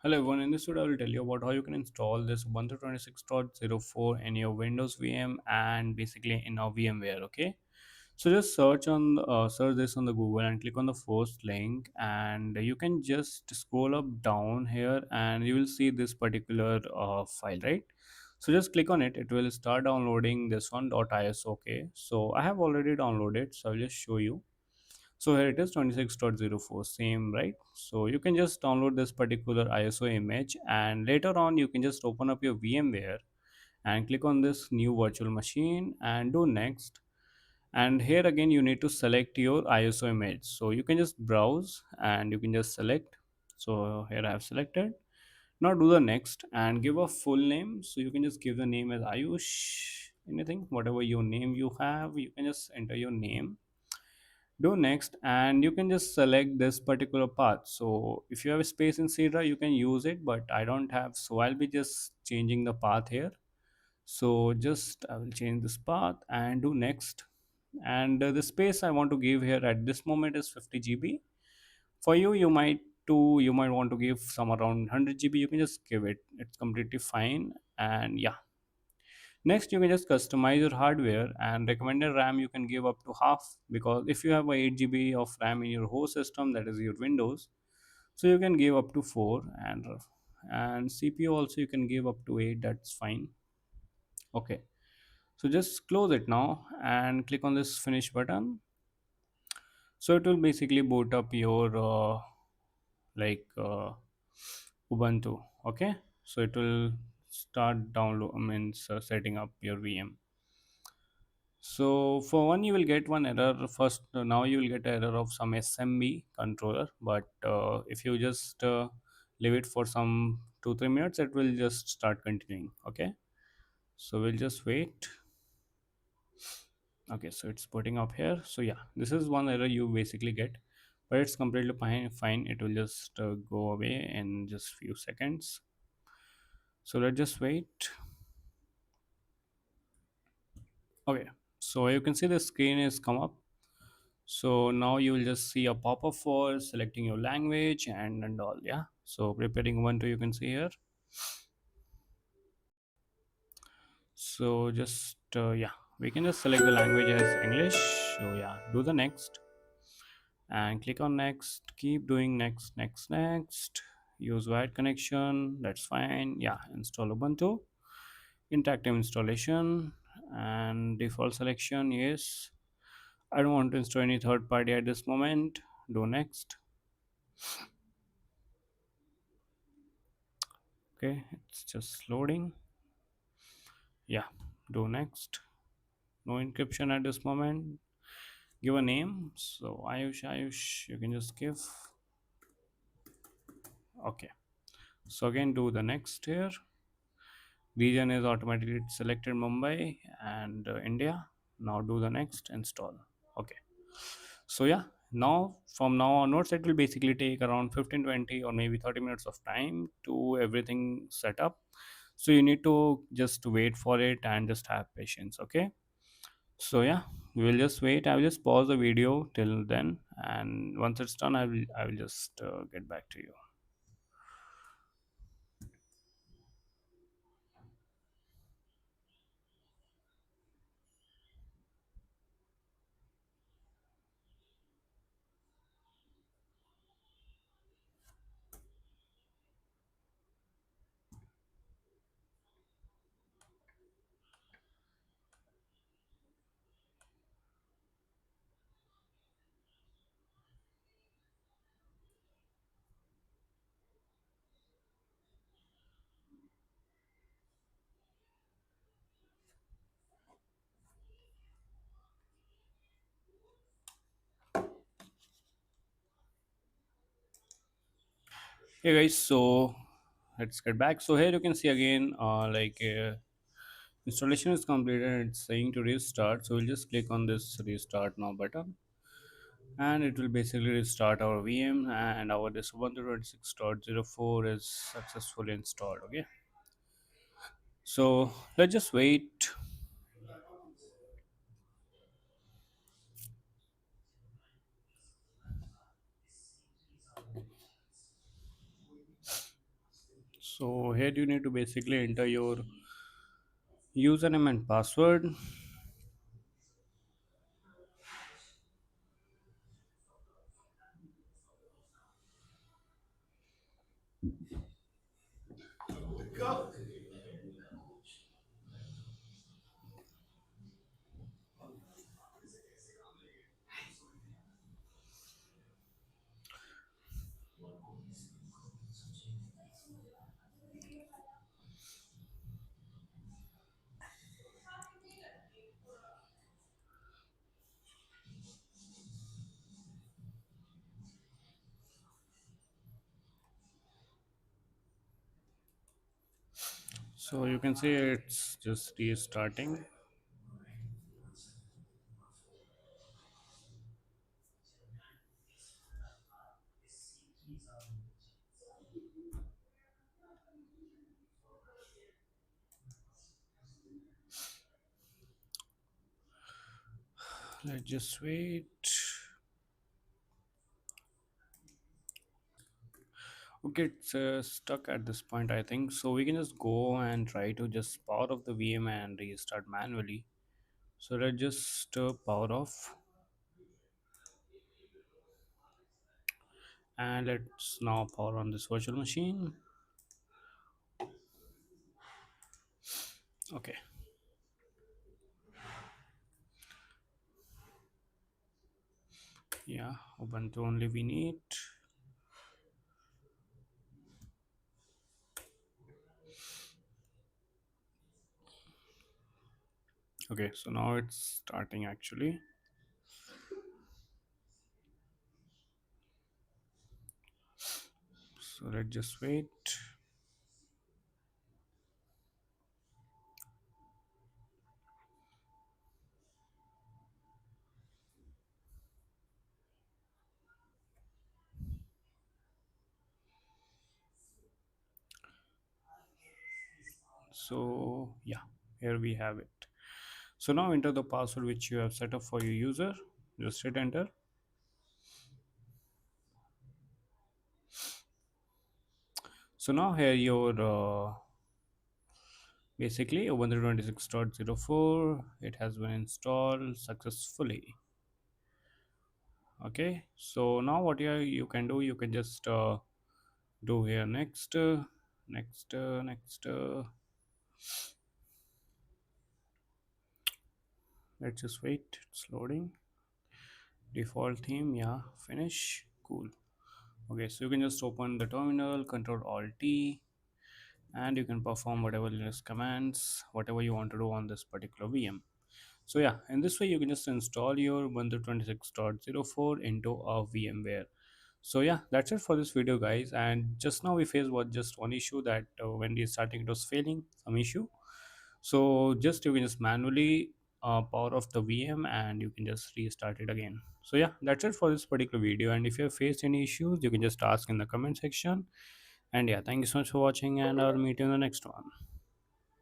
Hello everyone, in this video I will tell you about how you can install this Ubuntu 26.04 in your Windows VM and basically in our VMware, okay? So just search this on the Google and click on the first link, and you can just scroll up down here and you will see this particular file, right? So just click on it, it will start downloading this one .iso, okay? So I have already downloaded, so I'll just show you. So here it is 26.04, same, right? So you can just download this particular ISO image, and later on you can just open up your VMware and click on this new virtual machine and do next. And here again you need to select your ISO image, so you can just browse and you can just select. So here I have selected. Now do the next and give a full name, so you can just give the name as Ayush, anything, whatever your name you have, you can just enter your name. Do next and you can just select this particular path. So if you have a space in Cedar you can use it, but I don't have, so I'll be just changing the path here. So just I will change this path and do next. And the space I want to give here at this moment is 50 GB. For you, you might want to give some around 100 GB. You can just give it, it's completely fine. And yeah, next, you can just customize your hardware, and recommended RAM you can give up to half, because if you have a 8 GB of RAM in your whole system, that is your Windows, so you can give up to 4, and CPU also you can give up to 8. That's fine. Okay, so just close it now and click on this finish button. So it will basically boot up your like Ubuntu. Okay, so it will start download means setting up your VM. So for one, you will get one error first. Now you will get error of some SMB controller, but if you just leave it for some 2-3 minutes, it will just start continuing. Okay, so we'll just wait. Okay, so it's putting up here. So yeah, this is one error you basically get, but it's completely fine. Fine, it will just go away in just few seconds. So let's just wait. Okay, so you can see the screen is come up. So now you will just see a pop-up for selecting your language and all. Yeah, so preparing Ubuntu you can see here. So just yeah, we can just select the language as English. So yeah, do the next and click on next, keep doing next. Use wired connection, that's fine. Yeah, install Ubuntu, interactive installation, and default selection, yes. I don't want to install any third party at this moment. Do next. Okay, it's just loading. Yeah, do next. No encryption at this moment. Give a name, so Ayush you can just give. Okay, so again do the next here. Region is automatically selected Mumbai and India. Now do the next, install. Okay, so yeah, now from now onwards it will basically take around 15, 20 or maybe 30 minutes of time to everything set up. So you need to just wait for it and just have patience. Okay, so yeah, we will just wait. I will just pause the video till then, and once it's done I will just get back to you. Hey guys, so let's get back. So here you can see again installation is completed. It's saying to restart, so we'll just click on this restart now button, and it will basically restart our VM, and our this Ubuntu 26.04 is successfully installed. Okay, so let's just wait. So here you need to basically enter your username and password. So you can see it's just restarting. Let's just wait. Okay, it's stuck at this point, I think. So we can just go and try to just power off the VM and restart manually. So let's just power off, and let's now power on this virtual machine. Okay, yeah, Ubuntu only we need. Okay, so now it's starting actually. So let's just wait. So yeah, here we have it. So now enter the password which you have set up for your user. Just hit enter. So now here your basically Ubuntu 26.04, it has been installed successfully. Okay, so now what you can do, you can just do here next, next. Let's just wait, it's loading. Default theme, yeah, finish, cool. Okay, so you can just open the terminal, Control Alt T, and you can perform whatever Linux commands, whatever you want to do on this particular VM. So yeah, in this way you can just install your Ubuntu 26.04 into a VMware. So yeah, that's it for this video guys, and just now we faced was just one issue that when we starting it was failing some issue. So just you can just manually power off the VM and you can just restart it again. So yeah, that's it for this particular video, and if you have faced any issues you can just ask in the comment section. And yeah, thank you so much for watching, and I'll meet you in the next one.